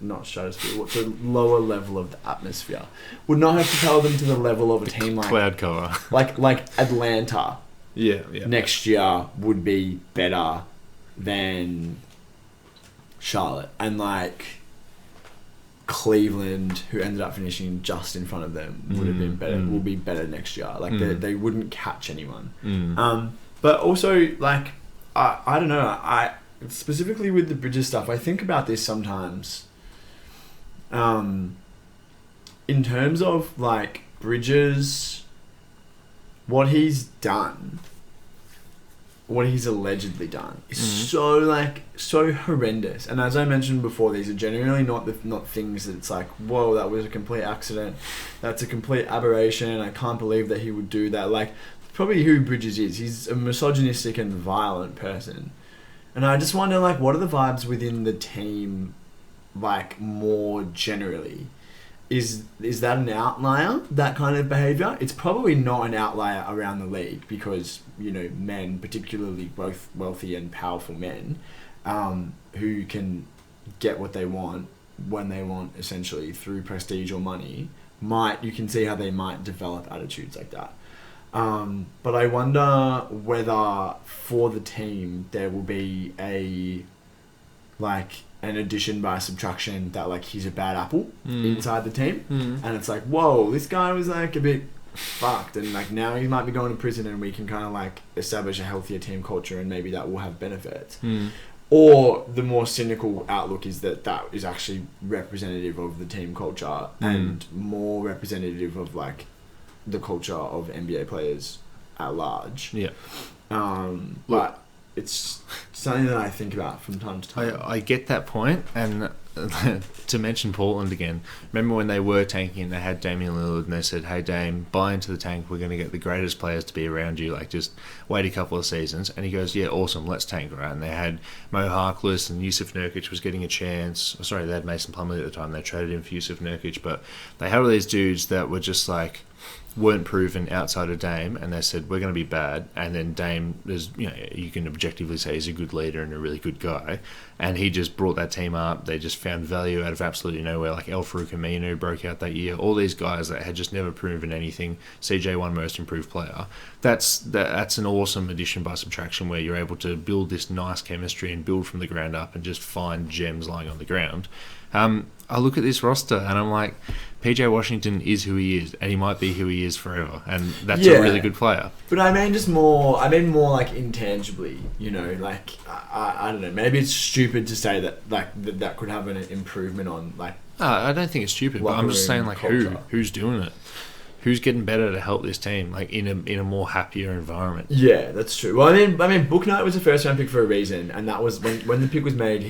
what's the lower level of the atmosphere? Would not have propelled them to the level of a team like cloud cover, like Atlanta. Yeah. Next year would be better than Charlotte, and Cleveland, who ended up finishing just in front of them, would have been better. Will be better next year. They wouldn't catch anyone. But also, I don't know. I specifically with the Bridges stuff, I think about this sometimes. In terms of Bridges, what he's done, what he's allegedly done, is so horrendous. And as I mentioned before, these are genuinely not things that it's like, whoa, that was a complete accident, that's a complete aberration, I can't believe that he would do that. Probably who Bridges is. He's a misogynistic and violent person. And I just wonder, what are the vibes within the team, more generally? Is that an outlier, that kind of behaviour? It's probably not an outlier around the league because, men, particularly both wealthy and powerful men, who can get what they want when they want, essentially, through prestige or money, you can see how they might develop attitudes like that. But I wonder whether for the team there will be an addition by subtraction that he's a bad apple inside the team, and it's whoa, this guy was a bit fucked, and now he might be going to prison, and we can kind of establish a healthier team culture, and maybe that will have benefits. Or the more cynical outlook is that is actually representative of the team culture and more representative of the culture of NBA players at large. Yeah. But it's something that I think about from time to time. I get that point, and to mention Portland again, remember when they were tanking and they had Damian Lillard and they said, hey Dame, buy into the tank, we're going to get the greatest players to be around you, just wait a couple of seasons. And he goes, yeah, awesome, let's tank, right? And they had Mo Harkless, and Yusuf Nurkic was getting a chance. Sorry, they had Mason Plumlee at the time, they traded him for Yusuf Nurkic, but they had all these dudes that were just weren't proven outside of Dame, and they said we're going to be bad, and then Dame is, you can objectively say he's a good leader and a really good guy, and he just brought that team up. They just found value out of absolutely nowhere, like El Farouk Aminu broke out that year. All these guys that had just never proven anything. CJ won Most Improved Player. That's an awesome addition by subtraction, where you're able to build this nice chemistry and build from the ground up and just find gems lying on the ground. I look at this roster and I'm like, PJ Washington is who he is, and he might be who he is forever, and that's a really good player. But I mean more like intangibly, like I don't know. Maybe it's stupid to say that that could have an improvement on like. I don't think it's stupid, but I'm just saying like who's doing it, who's getting better to help this team, like in a more happier environment. Yeah, that's true. Well, I mean, Book Knight was a first round pick for a reason, and that was when the pick was made.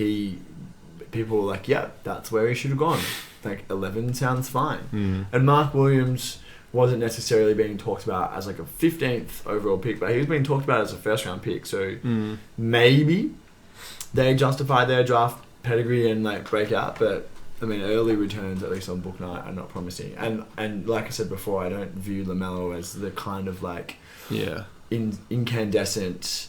People were like, yeah, that's where he should have gone. Like 11 sounds fine. And Mark Williams wasn't necessarily being talked about as like a 15th overall pick, but he was being talked about as a first round pick. So maybe they justify their draft pedigree and like break out. But I mean, early returns, at least on Book Night, are not promising. And like I said before, I don't view LaMelo as the kind of like incandescent,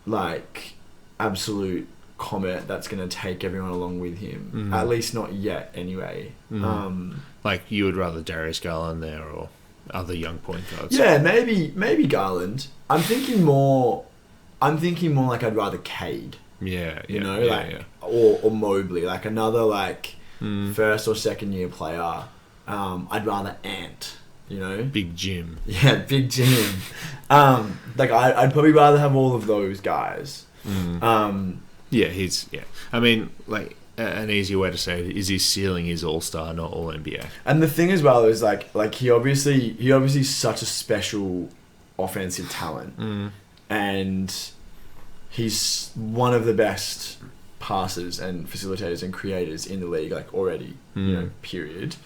like absolute comet that's going to take everyone along with him. At least not yet, anyway. Like you would rather Darius Garland there or other young point guards. Yeah, maybe Garland. I'm thinking more like I'd rather Cade. Or Mobley, like another like first or second year player. I'd rather Ant. Big Jim. Yeah, Big Jim. Like I'd probably rather have all of those guys. I mean, like an easier way to say it is his ceiling is All-Star, not All-NBA. And the thing as well is like he obviously is such a special offensive talent, and he's one of the best passers and facilitators and creators in the league, like already, period.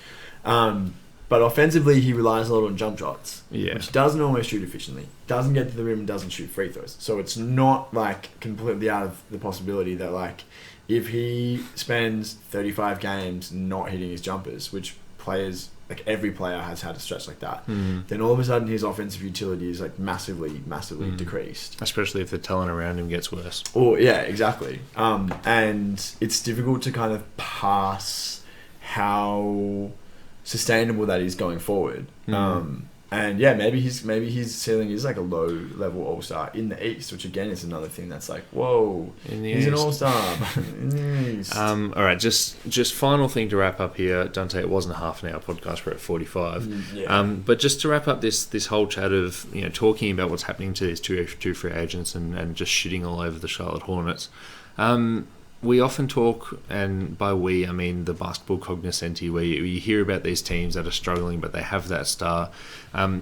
But offensively, he relies a lot on jump shots, which doesn't always shoot efficiently, doesn't get to the rim, and doesn't shoot free throws. So it's not like completely out of the possibility that like if he spends 35 games not hitting his jumpers, which players, like every player has had a stretch like that, then all of a sudden his offensive utility is like massively decreased. Especially if the talent around him gets worse. Oh yeah, exactly. And it's difficult to kind of pass how sustainable that is going forward. And yeah, maybe his ceiling is like a low level all-star in the East, which again is another thing that's like, whoa, he's an all-star in the East. All right, just final thing to wrap up here, Dante. It wasn't a half an hour podcast, we're at 45. But just to wrap up this whole chat of talking about what's happening to these two free agents and just shitting all over the Charlotte Hornets. We often talk, and by we I mean the basketball cognoscenti, where you hear about these teams that are struggling but they have that star.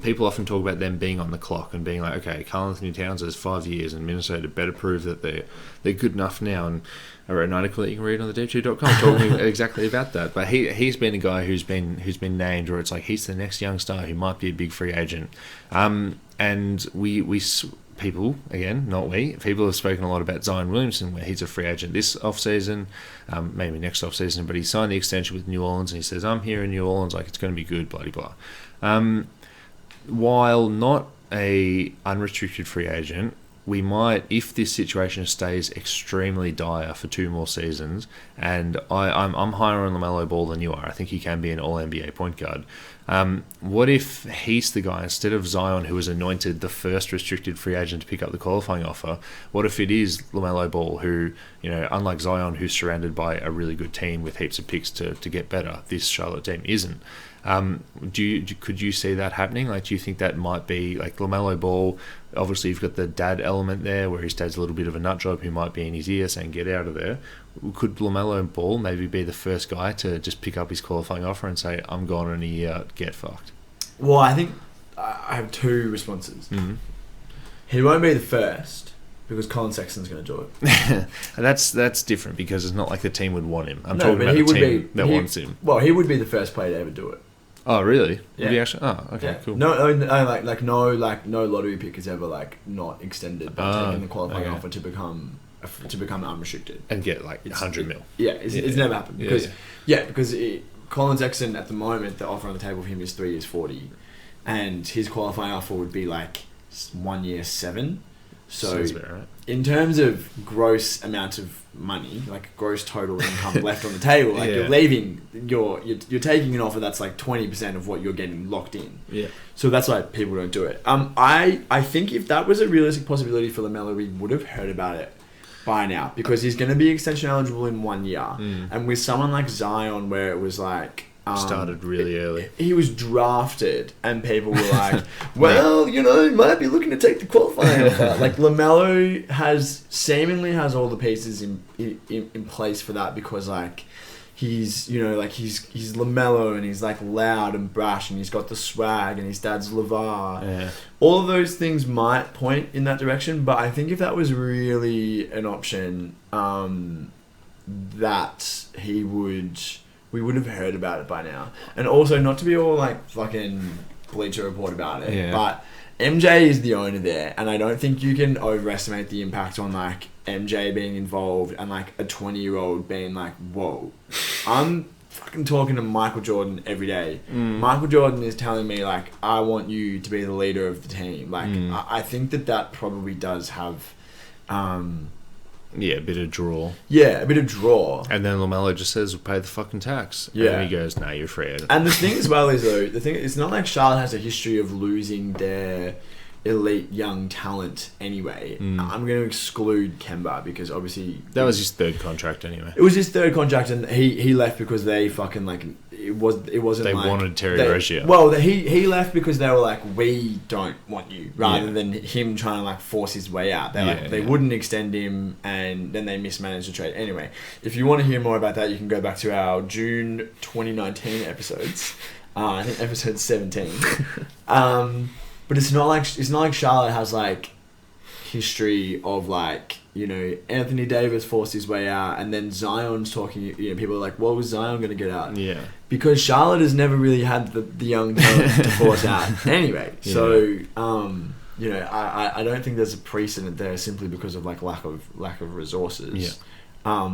People often talk about them being on the clock and being like, okay, Karl Anthony Towns has 5 years and Minnesota better prove that they're good enough now. And I wrote an article that you can read on the deep2.com talking exactly about that. But he's been a guy who's been named, or it's like he's the next young star who might be a big free agent. And we people, again, not we, people have spoken a lot about Zion Williamson, where he's a free agent this offseason, maybe next offseason, but he signed the extension with New Orleans and he says, I'm here in New Orleans, like it's going to be good, blah, blah, blah. While not a unrestricted free agent, we might, if this situation stays extremely dire for 2 more seasons, and I'm higher on LaMelo Ball than you are. I think he can be an All-NBA point guard. What if he's the guy, instead of Zion, who was anointed the first restricted free agent to pick up the qualifying offer, what if it is LaMelo Ball, who, unlike Zion, who's surrounded by a really good team with heaps of picks to get better, this Charlotte team isn't? Could you see that happening? Like, do you think that might be like LaMelo Ball? Obviously, you've got the dad element there, where his dad's a little bit of a nut job who might be in his ear saying, "Get out of there." Could LaMelo Ball maybe be the first guy to just pick up his qualifying offer and say, "I'm gone in a year, get fucked"? Well, I think I have 2 responses. He won't be the first, because Colin Sexton's going to do it. That's different, because it's not like the team would want him. I'm talking about the team that wants him. Well, he would be the first player to ever do it. Oh, really? Yeah. Would he actually? Oh, okay, cool. No lottery pick is ever like not extended by taking the qualifying offer to become unrestricted and get like 100 mil. Yeah, it's never happened because Colin Sexton at the moment, the offer on the table for him is 3 years 40. and his qualifying offer would be like 1 year 7. So Sounds about right. in terms of gross amount of money, like gross total income left on the table, like you're leaving, you're taking an offer that's like 20% of what you're getting locked in. Yeah. So that's why people don't do it. I think if that was a realistic possibility for LaMelo, we would have heard about it by now, because he's going to be extension eligible in 1 year. And with someone like Zion, where it was like started really early. He was drafted, and people were like, well, you know, he might be looking to take the qualifying offer. Like, LaMelo seemingly has all the pieces in place for that, because, like, he's, you know, like, he's LaMelo, and he's, like, loud and brash, and he's got the swag, and his dad's LeVar. Yeah. All of those things might point in that direction, but I think if that was really an option, that we would have heard about it by now. And also, not to be all like fucking Bleacher Report about it, but MJ is the owner there, and I don't think you can overestimate the impact on like MJ being involved and like a 20-year-old being like, whoa, I'm fucking talking to Michael Jordan every day. Michael Jordan is telling me like, I want you to be the leader of the team. Like, I think that probably does have a bit of draw. Yeah, a bit of draw. And then LaMelo just says, we'll pay the fucking tax. Yeah. And then he goes, no, you're free. And the thing as well is, though, it's not like Charlotte has a history of losing their elite young talent anyway. I'm going to exclude Kemba, because obviously... That was his third contract anyway. It was his third contract, and he left because they fucking, like... It wasn't they like... wanted Terry Rozier. Well, he left because they were like, we don't want you, rather than him trying to like force his way out. They wouldn't extend him, and then they mismanaged the trade. Anyway, if you want to hear more about that, you can go back to our June 2019 episodes. I think episode 17. But it's not like Charlotte has like history of like, you know, Anthony Davis forced his way out, and then Zion's talking, you know, people are like, what was Zion going to get out? Yeah. Because Charlotte has never really had the young talent to force out. Anyway, so, you know, I don't think there's a precedent there simply because of like lack of resources. Yeah.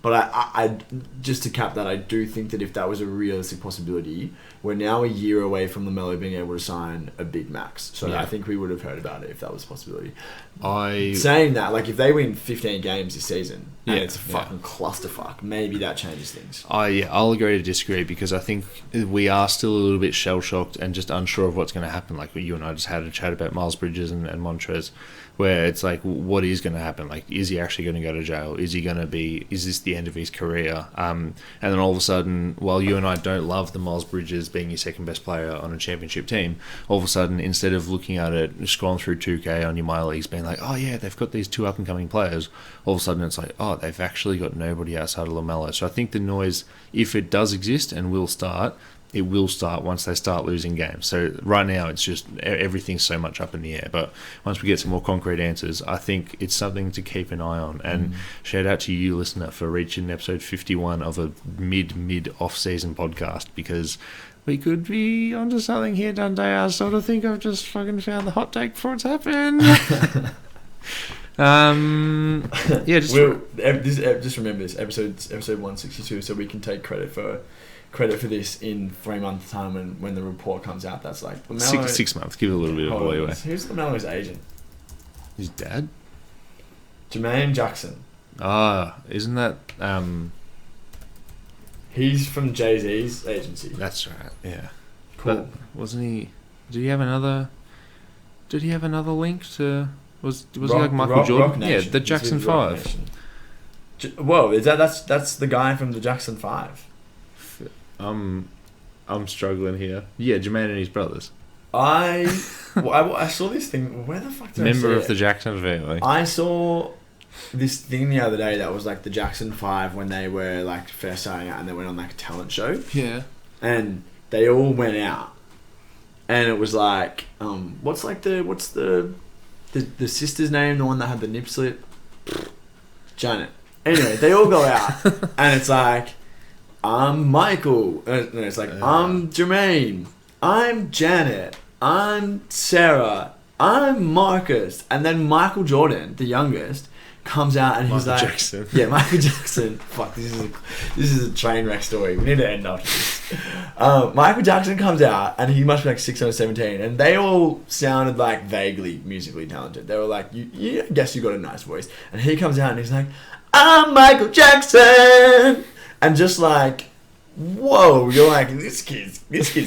But I just to cap that, I do think that if that was a realistic possibility, we're now a year away from LaMelo being able to sign a big max. So I think we would have heard about it if that was a possibility. Saying that, like, if they win 15 games this season and it's a fucking clusterfuck, maybe that changes things. I'll agree to disagree, because I think we are still a little bit shell-shocked and just unsure of what's going to happen. Like, you and I just had a chat about Miles Bridges and Montrez, where it's like, what is going to happen? Like, is he actually going to go to jail? Is this the end of his career? And then all of a sudden, while you and I don't love the Miles Bridges being your second best player on a championship team, all of a sudden, instead of looking at it, scrolling through 2K on your My Leagues, being like, oh yeah, they've got these two up-and-coming players, all of a sudden it's like, oh, they've actually got nobody outside of LaMelo. So I think the noise, if it does exist and will start, it will start once they start losing games. So right now it's just everything's so much up in the air, but once we get some more concrete answers, I think it's something to keep an eye on. And shout out to you, listener, for reaching episode 51 of a mid off-season podcast, because we could be onto something here, Dundee. I sort of think I've just fucking found the hot take before it's happened. Just remember this episode 162, so we can take credit for this in 3 months' time when the report comes out. That's like LaMelo, 6 months. Give it a little bit of leeway. Who's LaMelo's agent? His dad, Jermaine Jackson. Isn't that He's from Jay-Z's agency. That's right. Yeah. Cool. But wasn't he? Did he have another link to? Was he like Michael Jordan? Yeah, the Jackson 5. Whoa, that's the guy from the Jackson 5. I'm struggling here. Yeah, Jermaine and his brothers. I saw this thing. Where the fuck did I see Member of it? the Jackson family. I saw this thing the other day that was like the Jackson 5 when they were like first starting out, and they went on like a talent show. Yeah. And they all went out, and it was like, what's the sister's name? The one that had the nip slip? Janet. Anyway, they all go out, and it's like, I'm Michael. No, it's like, I'm Jermaine. I'm Janet. I'm Sarah. I'm Marcus. And then Michael Jordan, the youngest, comes out and he's Michael like, Jackson. yeah, Michael Jackson. Fuck, this is a train wreck story. We need to end after this. Michael Jackson comes out and he must be like 16 or 17, and they all sounded like vaguely musically talented. They were like, I guess you got a nice voice. And he comes out and he's like, I'm Michael Jackson, and just like, whoa, you're like, this kid's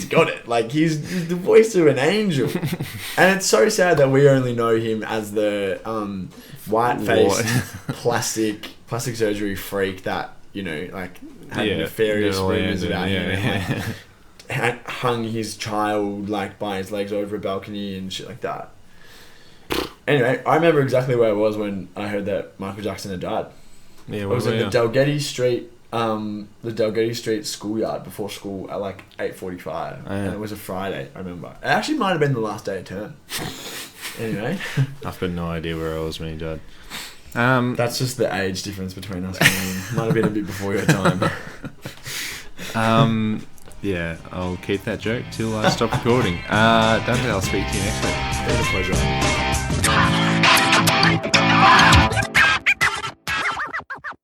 got it. Like, he's the voice of an angel. And it's so sad that we only know him as the white-faced plastic surgery freak that, you know, like, had nefarious rumors about him. And, like, hung his child, like, by his legs over a balcony and shit like that. Anyway, I remember exactly where I was when I heard that Michael Jackson had died. Yeah, I was in the Dalgety Street schoolyard before school at like 8:45, and it was a Friday. I remember. It actually might have been the last day of term. Anyway, I've got no idea where I was when he died. That's just the age difference between us. Might have been a bit before your time. Yeah, I'll keep that joke till I stop recording. Dante, I'll speak to you next week. It's been a pleasure.